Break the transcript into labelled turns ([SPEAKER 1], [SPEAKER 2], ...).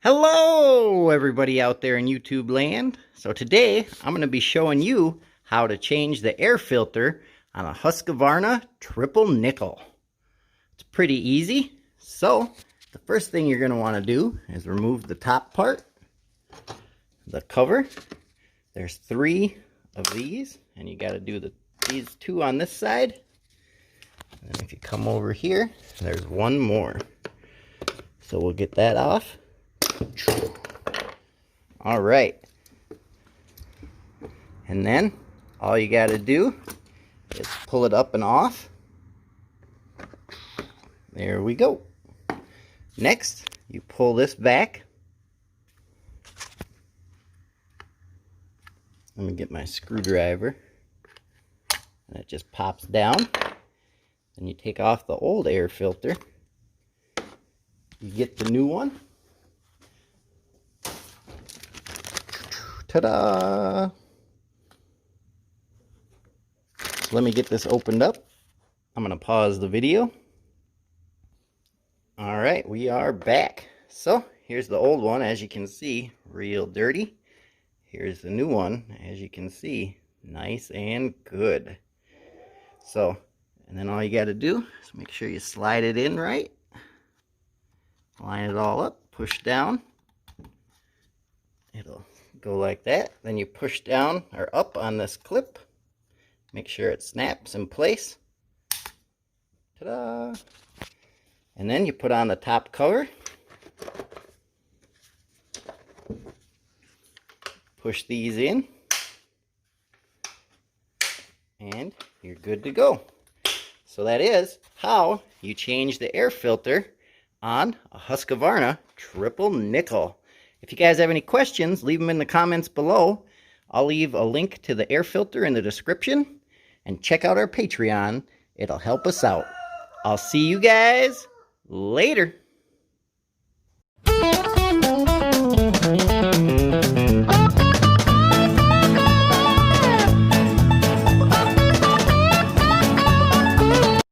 [SPEAKER 1] Hello, everybody out there in YouTube land. So today, I'm going to be showing you how to change the air filter on a Husqvarna triple nickel. It's pretty easy. So, the first thing you're going to want to do is remove the top part, the cover. There's 3 of these, and you got to do these 2 on this side. And if you come over here, there's 1 more. So we'll get that off. All right, and then all you got to do is pull it up and off. There we go. Next, you pull this back. Let me get my screwdriver, and it just pops down. Then you take off the old air filter. You get the new one. Ta-da! So let me get this opened up. I'm going to pause the video. Alright, we are back. So, here's the old one, as you can see, real dirty. Here's the new one, as you can see, nice and good. So, and then all you got to do is make sure you slide it in right. Line it all up, push down. It'll go like that. Then you push down or up on this clip. Make sure it snaps in place. Ta-da! And then you put on the top cover. Push these in. And you're good to go. So that is how you change the air filter on a Husqvarna triple nickel. If you guys have any questions, leave them in the comments below. I'll leave a link to the air filter in the description. And check out our Patreon. It'll help us out. I'll see you guys later.